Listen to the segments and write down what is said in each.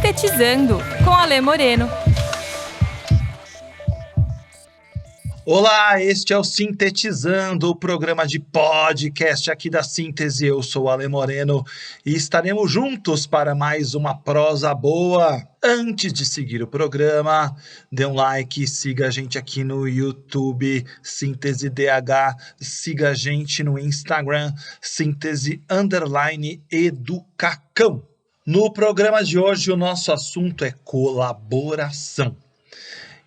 Sintetizando, com Alê Moreno. Olá, este é o Sintetizando, o programa de podcast aqui da Síntese. Eu sou o Alê Moreno e estaremos juntos para mais uma prosa boa. Antes de seguir o programa, dê um like, siga a gente aqui no YouTube, Síntese DH, siga a gente no Instagram, Síntese_Educacão. No programa de hoje, o nosso assunto é colaboração.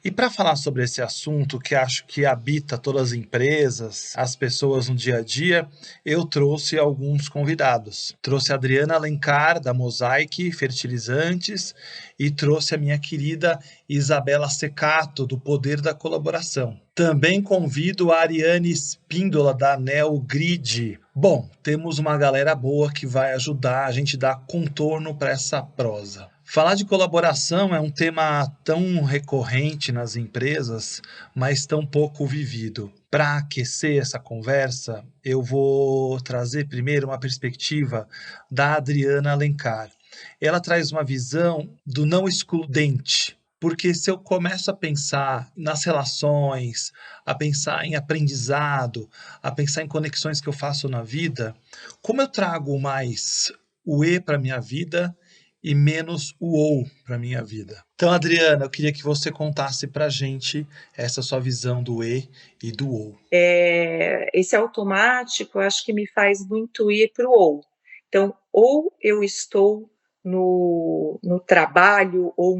E para falar sobre esse assunto que acho que habita todas as empresas, as pessoas no dia a dia, eu trouxe alguns convidados. Trouxe a Adriana Alencar, da Mosaic Fertilizantes, e trouxe a minha querida Isabela Secato, do Poder da Colaboração. Também convido a Ariane Espíndola, da Neo Grid. Bom, temos uma galera boa que vai ajudar a gente a dar contorno para essa prosa. Falar de colaboração é um tema tão recorrente nas empresas, mas tão pouco vivido. Para aquecer essa conversa, eu vou trazer primeiro uma perspectiva da Adriana Alencar. Ela traz uma visão do não excludente, porque se eu começo a pensar nas relações, a pensar em aprendizado, a pensar em conexões que eu faço na vida, como eu trago mais o E para a minha vida e menos o ou para minha vida. Então, Adriana, eu queria que você contasse para a gente essa sua visão do e e do ou. Esse automático, eu acho que me faz muito ir para o ou. Então, ou eu estou no trabalho ou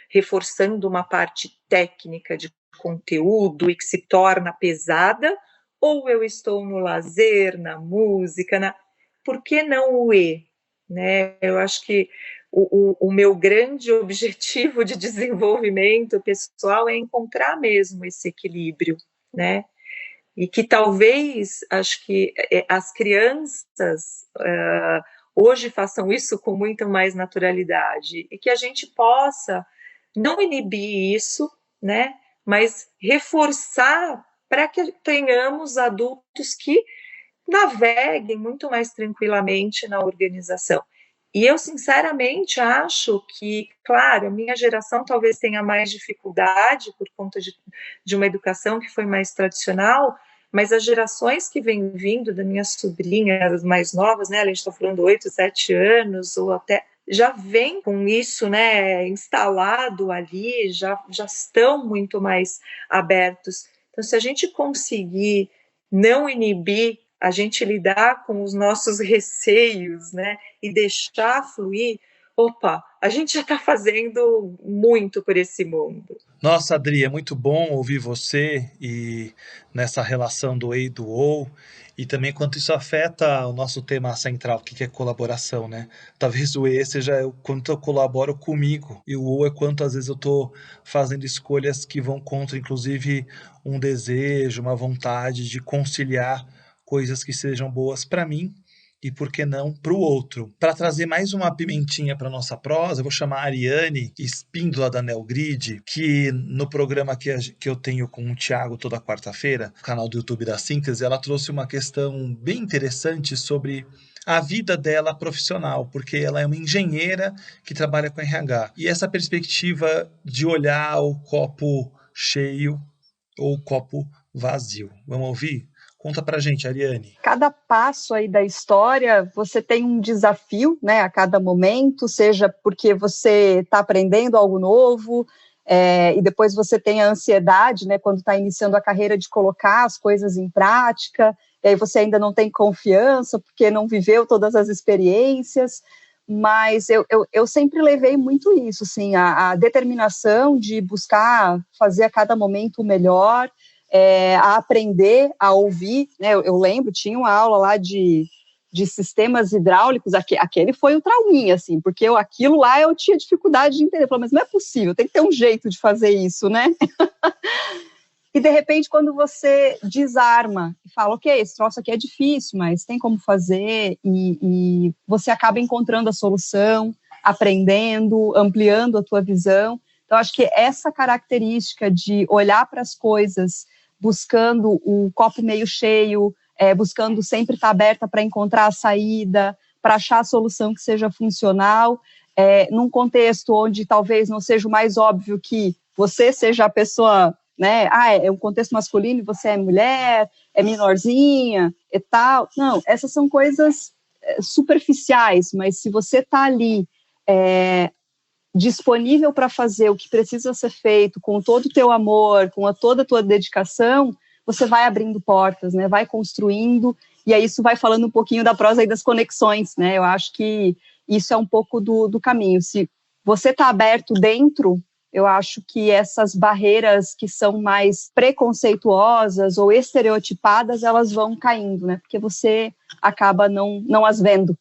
reforçando uma parte técnica de conteúdo e que se torna pesada, ou eu estou no lazer, na música, por que não o e? Né? Eu acho que o meu grande objetivo de desenvolvimento pessoal é encontrar mesmo esse equilíbrio, né? E que talvez, acho que as crianças hoje façam isso com muito mais naturalidade e que a gente possa não inibir isso, né? Mas reforçar para que tenhamos adultos que naveguem muito mais tranquilamente na organização. E eu, sinceramente, acho que, claro, a minha geração talvez tenha mais dificuldade por conta de uma educação que foi mais tradicional, mas as gerações que vêm vindo da minha sobrinha, as mais novas, né, a gente está falando 8, 7 anos, ou até, já vem com isso, né, instalado ali, já estão muito mais abertos. Então, se a gente conseguir não inibir, a gente lidar com os nossos receios, né, e deixar fluir, a gente já está fazendo muito por esse mundo. Nossa, Adri, é muito bom ouvir você e nessa relação do e e do ou, e também quanto isso afeta o nosso tema central, que é colaboração, né? Talvez o e seja o quanto eu colaboro comigo, e o ou é quanto às vezes eu estou fazendo escolhas que vão contra, inclusive, um desejo, uma vontade de conciliar coisas que sejam boas para mim e, por que não, para o outro. Para trazer mais uma pimentinha para nossa prosa, eu vou chamar a Ariane Espíndola, da Neo Grid, que no programa que eu tenho com o Thiago toda quarta-feira, no canal do YouTube da Síntese, ela trouxe uma questão bem interessante sobre a vida dela profissional, porque ela é uma engenheira que trabalha com RH. E essa perspectiva de olhar o copo cheio ou o copo vazio. Vamos ouvir? Conta pra gente, Ariane. Cada passo aí da história, você tem um desafio, né, a cada momento, seja porque você está aprendendo algo novo, e depois você tem a ansiedade, né, quando está iniciando a carreira, de colocar as coisas em prática, e aí você ainda não tem confiança, porque não viveu todas as experiências, mas eu sempre levei muito isso, assim, a determinação de buscar fazer a cada momento o melhor, a aprender a ouvir, né? Eu lembro, tinha uma aula lá de sistemas hidráulicos, aquele foi um trauminha, assim, porque aquilo lá eu tinha dificuldade de entender. Eu falei, mas não é possível, tem que ter um jeito de fazer isso, né? E, de repente, quando você desarma e fala, ok, esse troço aqui é difícil, mas tem como fazer, e você acaba encontrando a solução, aprendendo, ampliando a tua visão. Então, acho que essa característica de olhar para as coisas buscando o copo meio cheio, buscando sempre estar aberta para encontrar a saída, para achar a solução que seja funcional, num contexto onde talvez não seja o mais óbvio que você seja a pessoa, né? É um contexto masculino e você é mulher, é menorzinha e tal. Não, essas são coisas superficiais, mas se você está ali disponível para fazer o que precisa ser feito, com todo o teu amor, com toda a tua dedicação, você vai abrindo portas, né? Vai construindo, e aí isso vai falando um pouquinho da prosa aí das conexões, né? Eu acho que isso é um pouco do caminho. Se você está aberto dentro, eu acho que essas barreiras que são mais preconceituosas ou estereotipadas, elas vão caindo, né? Porque você acaba não as vendo.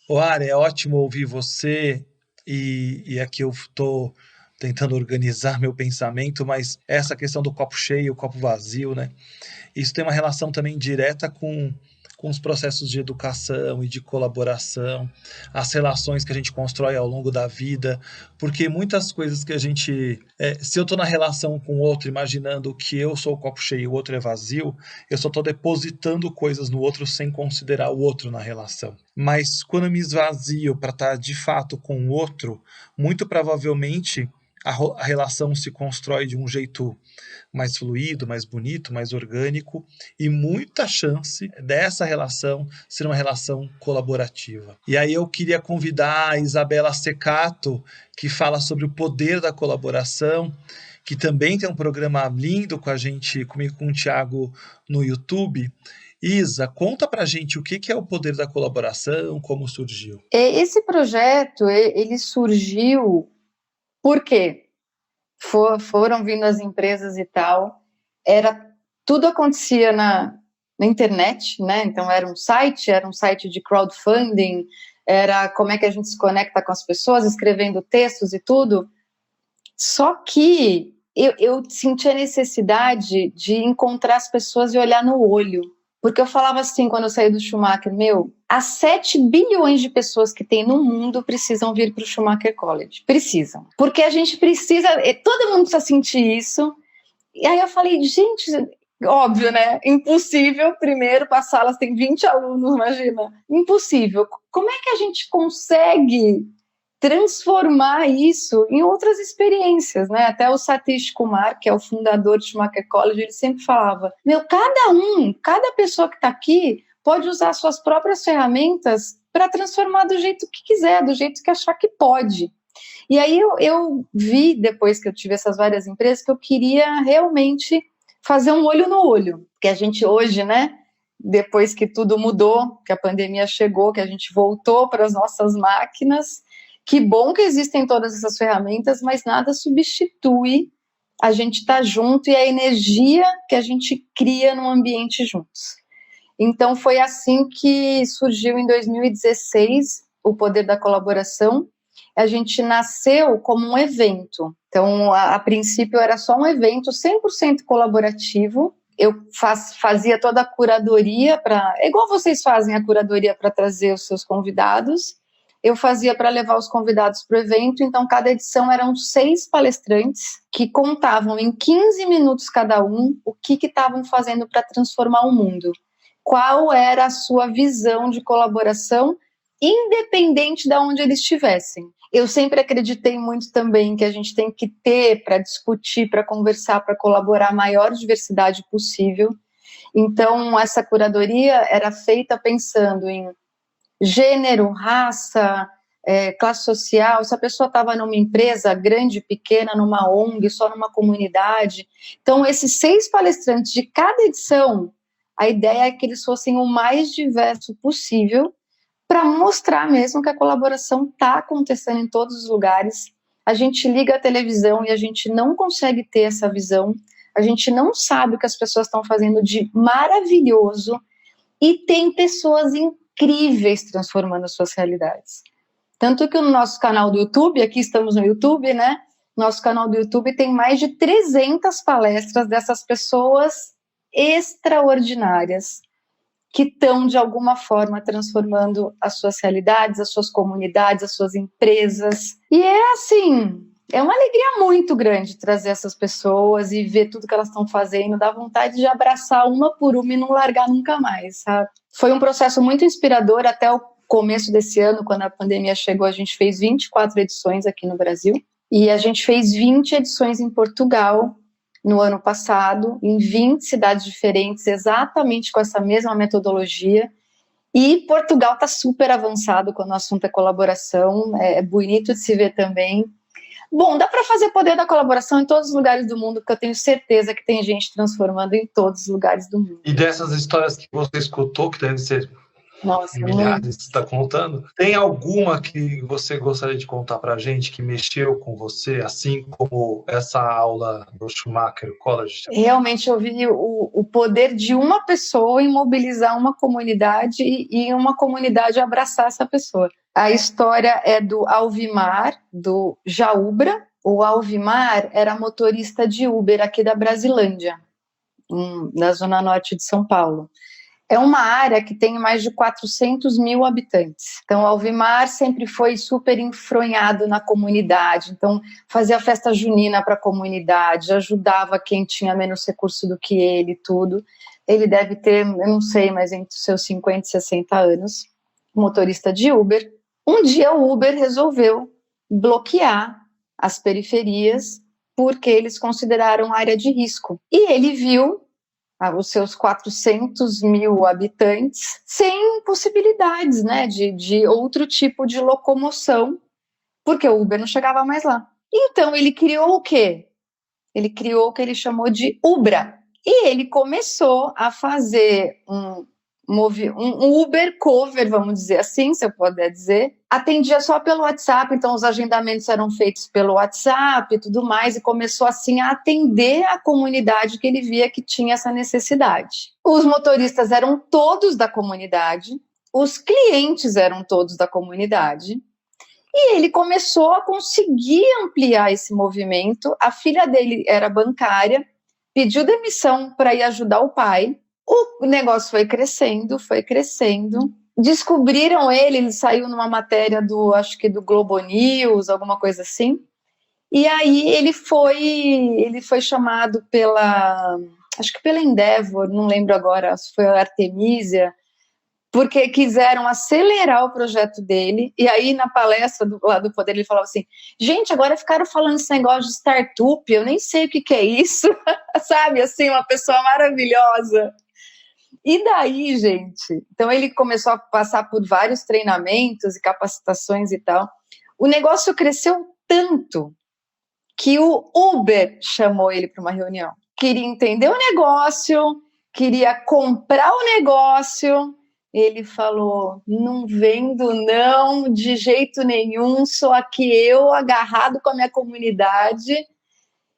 Ari, é ótimo ouvir você, e aqui eu estou tentando organizar meu pensamento, mas essa questão do copo cheio, copo vazio, né? Isso tem uma relação também direta com os processos de educação e de colaboração, as relações que a gente constrói ao longo da vida, porque muitas coisas que a gente... se eu estou na relação com o outro, imaginando que eu sou o copo cheio e o outro é vazio, eu só estou depositando coisas no outro sem considerar o outro na relação. Mas quando eu me esvazio para estar de fato com o outro, muito provavelmente a relação se constrói de um jeito mais fluido, mais bonito, mais orgânico, e muita chance dessa relação ser uma relação colaborativa. E aí eu queria convidar a Isabela Secato, que fala sobre o poder da colaboração, que também tem um programa lindo com a gente, comigo com o Thiago, no YouTube. Isa, conta pra gente o que é o poder da colaboração, como surgiu. Esse projeto, ele surgiu porque foram vindo as empresas e tal, tudo acontecia na internet, né? Então era um site de crowdfunding, era como é que a gente se conecta com as pessoas, escrevendo textos e tudo. Só que eu senti a necessidade de encontrar as pessoas e olhar no olho. Porque eu falava assim, quando eu saí do Schumacher, as 7 bilhões de pessoas que tem no mundo precisam vir para o Schumacher College. Precisam. Porque a gente precisa, todo mundo precisa sentir isso. E aí eu falei, gente, óbvio, né? Impossível. Primeiro, para salas tem 20 alunos, imagina. Impossível. Como é que a gente consegue transformar isso em outras experiências, né? Até o Satish Kumar, que é o fundador do Schumacher College, ele sempre falava, cada pessoa que está aqui pode usar suas próprias ferramentas para transformar do jeito que quiser, do jeito que achar que pode. E aí eu vi, depois que eu tive essas várias empresas, que eu queria realmente fazer um olho no olho, que a gente hoje, né, depois que tudo mudou, que a pandemia chegou, que a gente voltou para as nossas máquinas, que bom que existem todas essas ferramentas, mas nada substitui a gente estar junto e a energia que a gente cria num ambiente juntos. Então foi assim que surgiu em 2016 o Poder da Colaboração. A gente nasceu como um evento. Então, a princípio era só um evento 100% colaborativo. Eu fazia toda a curadoria igual vocês fazem a curadoria para trazer os seus convidados. Eu fazia para levar os convidados para o evento, então cada edição eram 6 palestrantes que contavam em 15 minutos cada um o que estavam fazendo para transformar o mundo. Qual era a sua visão de colaboração, independente de onde eles estivessem. Eu sempre acreditei muito também que a gente tem que ter para discutir, para conversar, para colaborar a maior diversidade possível. Então, essa curadoria era feita pensando em gênero, raça, classe social, se a pessoa estava numa empresa grande, pequena, numa ONG, só numa comunidade. Então, esses 6 palestrantes de cada edição, a ideia é que eles fossem o mais diverso possível para mostrar mesmo que a colaboração está acontecendo em todos os lugares. A gente liga a televisão e a gente não consegue ter essa visão, a gente não sabe o que as pessoas estão fazendo de maravilhoso e tem pessoas incríveis transformando as suas realidades. Tanto que no nosso canal do YouTube, aqui estamos no YouTube, né? Nosso canal do YouTube tem mais de 300 palestras dessas pessoas extraordinárias que estão, de alguma forma, transformando as suas realidades, as suas comunidades, as suas empresas. E é assim, é uma alegria muito grande trazer essas pessoas e ver tudo que elas estão fazendo, dá vontade de abraçar uma por uma e não largar nunca mais, sabe? Foi um processo muito inspirador, até começo desse ano, quando a pandemia chegou, a gente fez 24 edições aqui no Brasil, e a gente fez 20 edições em Portugal no ano passado, em 20 cidades diferentes, exatamente com essa mesma metodologia. E Portugal está super avançado quando o assunto é colaboração, é bonito de se ver também. Bom, dá para fazer poder da colaboração em todos os lugares do mundo, porque eu tenho certeza que tem gente transformando em todos os lugares do mundo. E dessas histórias que você escutou, que devem ser Nossa, milhares que você está contando, tem alguma que você gostaria de contar para a gente que mexeu com você, assim como essa aula do Schumacher College? Realmente eu vi o poder de uma pessoa em mobilizar uma comunidade e uma comunidade abraçar essa pessoa. A história é do Alvimar, do Jaúbra. O Alvimar era motorista de Uber aqui da Brasilândia, na zona norte de São Paulo. É uma área que tem mais de 400 mil habitantes. Então, o Alvimar sempre foi super enfronhado na comunidade. Então, fazia festa junina para a comunidade, ajudava quem tinha menos recurso do que ele e tudo. Ele deve ter, eu não sei, mas entre os seus 50 e 60 anos, motorista de Uber. Um dia o Uber resolveu bloquear as periferias porque eles consideraram área de risco. E ele viu os seus 400 mil habitantes sem possibilidades, né, de outro tipo de locomoção, porque o Uber não chegava mais lá. Então ele criou o quê? Ele criou o que ele chamou de Ubra. E ele começou a fazer um Uber cover, vamos dizer assim, se eu puder dizer. Atendia só pelo WhatsApp, então os agendamentos eram feitos pelo WhatsApp e tudo mais, e começou assim a atender a comunidade que ele via que tinha essa necessidade. Os motoristas eram todos da comunidade, os clientes eram todos da comunidade, e ele começou a conseguir ampliar esse movimento. A filha dele era bancária, pediu demissão para ir ajudar o pai. O negócio foi crescendo. Descobriram ele saiu numa matéria acho que do Globo News, alguma coisa assim. E aí ele foi chamado acho que pela Endeavor, não lembro agora, se foi a Artemisia, porque quiseram acelerar o projeto dele. E aí na palestra lá do Poder ele falava assim: gente, agora ficaram falando esse negócio de startup, eu nem sei o que é isso. Sabe, assim, uma pessoa maravilhosa. E daí, gente, então ele começou a passar por vários treinamentos e capacitações e tal. O negócio cresceu tanto que o Uber chamou ele para uma reunião. Queria entender o negócio, queria comprar o negócio. Ele falou: não vendo não, de jeito nenhum, sou aqui eu agarrado com a minha comunidade.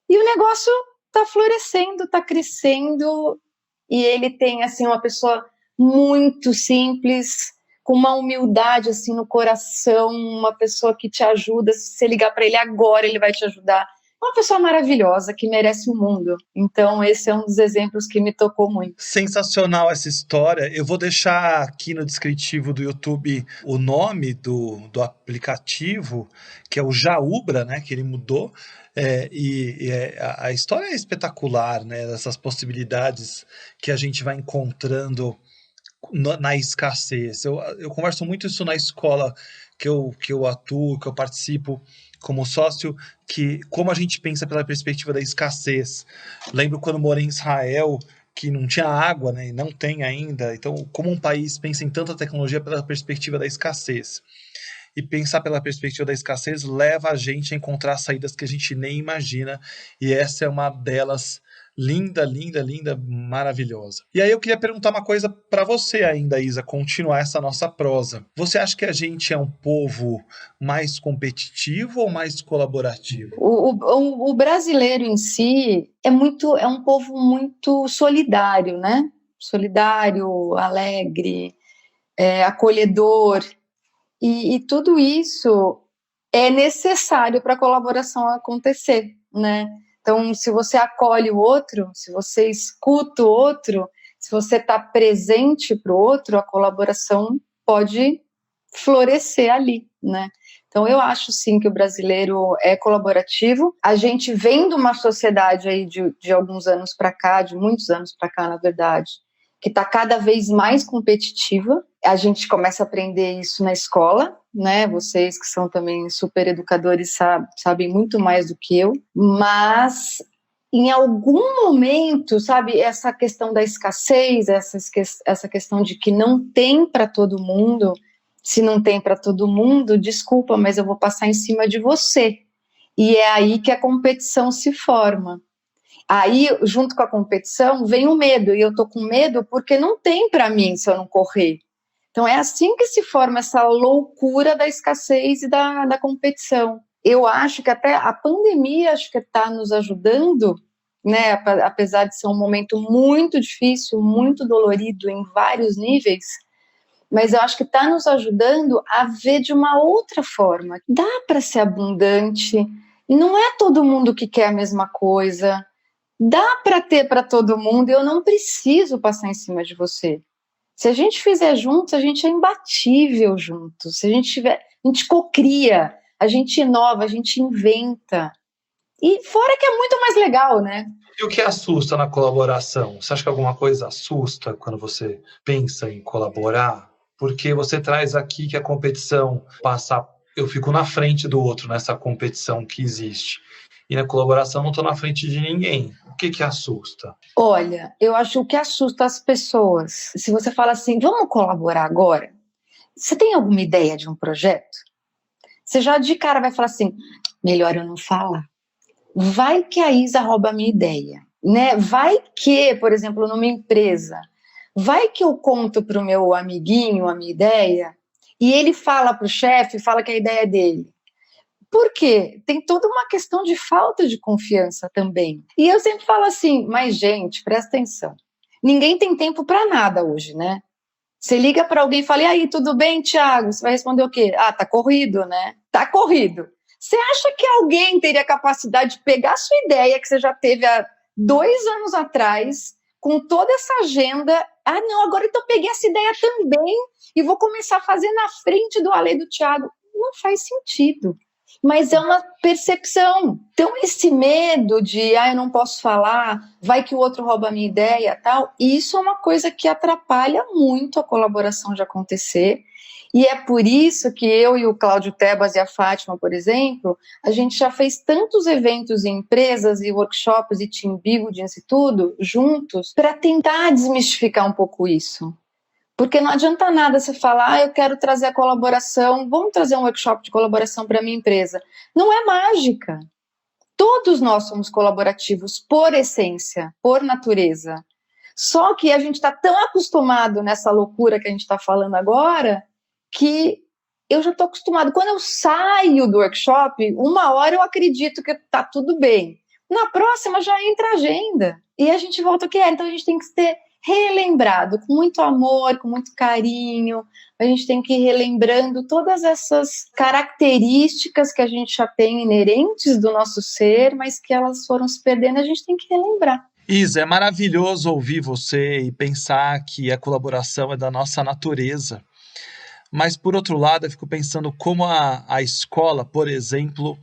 E o negócio está florescendo, está crescendo. E ele tem, assim, uma pessoa muito simples, com uma humildade, assim, no coração, uma pessoa que te ajuda. Se você ligar para ele agora, ele vai te ajudar. Uma pessoa maravilhosa, que merece o mundo. Então, esse é um dos exemplos que me tocou muito. Sensacional essa história. Eu vou deixar aqui no descritivo do YouTube o nome do aplicativo, que é o Jaúbra, né, que ele mudou. A história é espetacular, né? Essas possibilidades que a gente vai encontrando na escassez. Eu converso muito isso na escola que eu atuo, que eu participo como sócio, que como a gente pensa pela perspectiva da escassez. Lembro quando morei em Israel, que não tinha água, né? E não tem ainda. Então, como um país pensa em tanta tecnologia pela perspectiva da escassez. E pensar pela perspectiva da escassez leva a gente a encontrar saídas que a gente nem imagina. E essa é uma delas, linda, linda, linda, maravilhosa. E aí eu queria perguntar uma coisa para você ainda, Isa, continuar essa nossa prosa. Você acha que a gente é um povo mais competitivo ou mais colaborativo? O brasileiro em si é um povo muito solidário, né? Solidário, alegre, acolhedor. E tudo isso é necessário para a colaboração acontecer, né? Então, se você acolhe o outro, se você escuta o outro, se você está presente para o outro, a colaboração pode florescer ali, né? Então, eu acho, sim, que o brasileiro é colaborativo. A gente vem de uma sociedade aí de alguns anos para cá, de muitos anos para cá, na verdade, que está cada vez mais competitiva. A gente começa a aprender isso na escola, né? Vocês que são também super educadores sabem muito mais do que eu, mas em algum momento, sabe, essa questão da escassez, essa questão de que não tem para todo mundo, se não tem para todo mundo, desculpa, mas eu vou passar em cima de você. E é aí que a competição se forma. Aí, junto com a competição, vem o medo, e eu tô com medo porque não tem para mim se eu não correr. Então é assim que se forma essa loucura da escassez e da competição. Eu acho que até a pandemia está nos ajudando, né, apesar de ser um momento muito difícil, muito dolorido em vários níveis, mas eu acho que está nos ajudando a ver de uma outra forma. Dá para ser abundante, não é todo mundo que quer a mesma coisa, dá para ter para todo mundo, eu não preciso passar em cima de você. Se a gente fizer juntos, a gente é imbatível juntos. Se a gente tiver, a gente cocria, a gente inova, a gente inventa. E fora que é muito mais legal, né? E o que assusta na colaboração? Você acha que alguma coisa assusta quando você pensa em colaborar? Porque você traz aqui que a competição passa... Eu fico na frente do outro nessa competição que existe. E na colaboração não estou na frente de ninguém. O que assusta? Olha, eu acho que assusta as pessoas. Se você fala assim, vamos colaborar agora? Você tem alguma ideia de um projeto? Você já de cara vai falar assim, melhor eu não falar. Vai que a Isa rouba a minha ideia, né? Vai que, por exemplo, numa empresa, vai que eu conto para o meu amiguinho a minha ideia e ele fala para o chefe, fala que a ideia é dele. Por quê? Tem toda uma questão de falta de confiança também. E eu sempre falo assim, mas gente, presta atenção. Ninguém tem tempo para nada hoje, né? Você liga para alguém e fala, e aí, tudo bem, Thiago? Você vai responder o quê? Ah, tá corrido, né? Tá corrido. Você acha que alguém teria capacidade de pegar a sua ideia que você já teve há 2 anos atrás, com toda essa agenda, ah, não, agora então eu peguei essa ideia também e vou começar a fazer na frente do Ale e do Thiago. Não faz sentido. Mas é uma percepção. Então, esse medo de, eu não posso falar, vai que o outro rouba a minha ideia, tal, isso é uma coisa que atrapalha muito a colaboração de acontecer. E é por isso que eu e o Cláudio Tebas e a Fátima, por exemplo, a gente já fez tantos eventos em empresas e workshops e team buildings e tudo, juntos, para tentar desmistificar um pouco isso. Porque não adianta nada você falar, eu quero trazer a colaboração, vamos trazer um workshop de colaboração para a minha empresa. Não é mágica. Todos nós somos colaborativos por essência, por natureza. Só que a gente está tão acostumado nessa loucura que a gente está falando agora, que eu já estou acostumado. Quando eu saio do workshop, 1 hora eu acredito que está tudo bem. Na próxima já entra a agenda. E a gente volta ao que é. Então a gente tem que ter relembrado com muito amor, com muito carinho, a gente tem que ir relembrando todas essas características que a gente já tem inerentes do nosso ser, mas que elas foram se perdendo, a gente tem que relembrar. Isa, é maravilhoso ouvir você e pensar que a colaboração é da nossa natureza. Mas, por outro lado, eu fico pensando como a escola, por exemplo,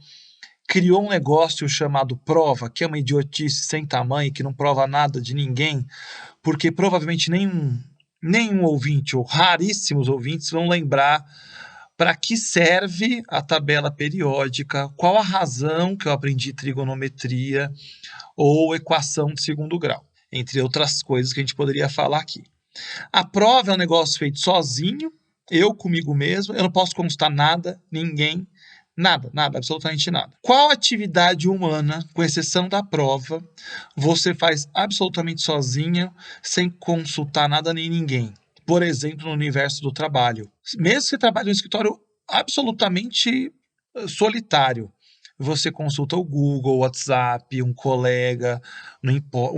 criou um negócio chamado prova, que é uma idiotice sem tamanho, que não prova nada de ninguém, porque provavelmente nenhum ouvinte, ou raríssimos ouvintes, vão lembrar para que serve a tabela periódica, qual a razão que eu aprendi trigonometria ou equação de segundo grau, entre outras coisas que a gente poderia falar aqui. A prova é um negócio feito sozinho, eu comigo mesmo, eu não posso consultar nada, ninguém, nada, absolutamente nada. Qual atividade humana, com exceção da prova, você faz absolutamente sozinha, sem consultar nada nem ninguém? Por exemplo, no universo do trabalho. Mesmo que você trabalhe em um escritório absolutamente solitário, você consulta o Google, o WhatsApp, um colega,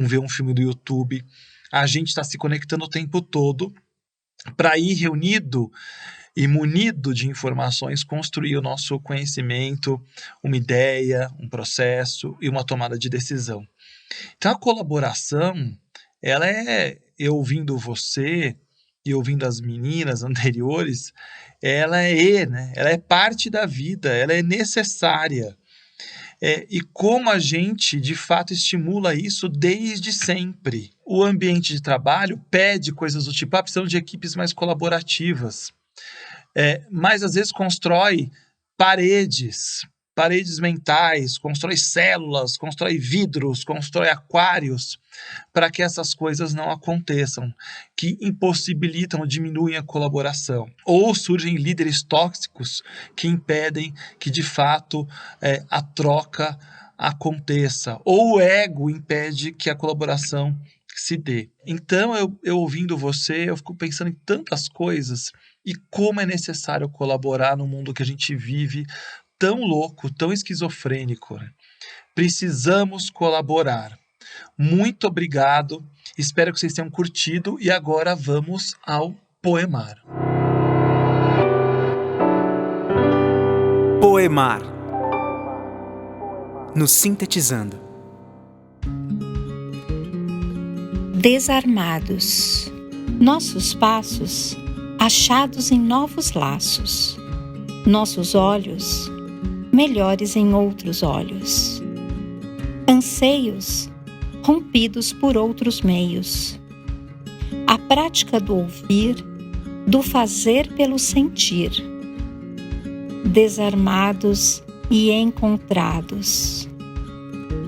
vê um filme do YouTube. A gente está se conectando o tempo todo para ir reunido e munido de informações, construir o nosso conhecimento, uma ideia, um processo e uma tomada de decisão. Então, a colaboração, ela é, eu ouvindo você e ouvindo as meninas anteriores, ela é, né? Ela é parte da vida, ela é necessária. e como a gente, de fato, estimula isso desde sempre. O ambiente de trabalho pede coisas do tipo, precisamos de equipes mais colaborativas, mas às vezes constrói paredes mentais, constrói células, constrói vidros, constrói aquários, para que essas coisas não aconteçam, que impossibilitam ou diminuem a colaboração. Ou surgem líderes tóxicos que impedem que, de fato, a troca aconteça. Ou o ego impede que a colaboração se dê. Então, eu ouvindo você, eu fico pensando em tantas coisas e como é necessário colaborar no mundo que a gente vive, tão louco, tão esquizofrênico. Precisamos colaborar. Muito obrigado, espero que vocês tenham curtido e agora vamos ao poemar. Poemar. No Sintetizando. Desarmados. Nossos passos achados em novos laços. Nossos olhos melhores em outros olhos. Anseios rompidos por outros meios. A prática do ouvir, do fazer pelo sentir. Desarmados e encontrados.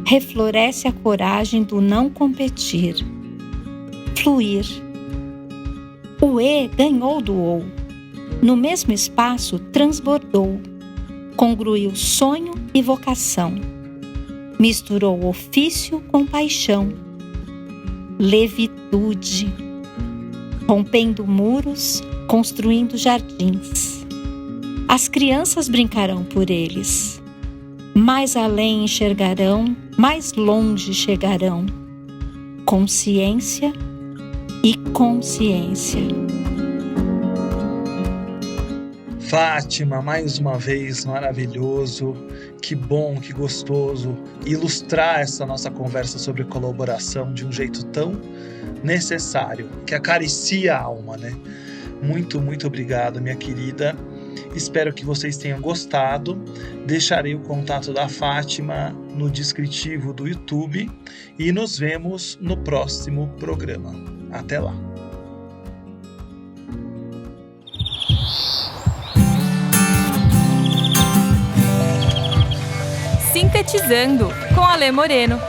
Refloresce a coragem do não competir. Fluir. O E ganhou do OU. No mesmo espaço transbordou. Congruiu sonho e vocação. Misturou ofício com paixão. Levitude. Rompendo muros, construindo jardins. As crianças brincarão por eles. Mais além enxergarão, mais longe chegarão. Consciência e consciência. Fátima, mais uma vez, maravilhoso, que bom, que gostoso ilustrar essa nossa conversa sobre colaboração de um jeito tão necessário, que acaricia a alma, né? Muito, muito obrigado, minha querida. Espero que vocês tenham gostado. Deixarei o contato da Fátima no descritivo do YouTube e nos vemos no próximo programa. Até lá! Sintetizando com Alê Moreno.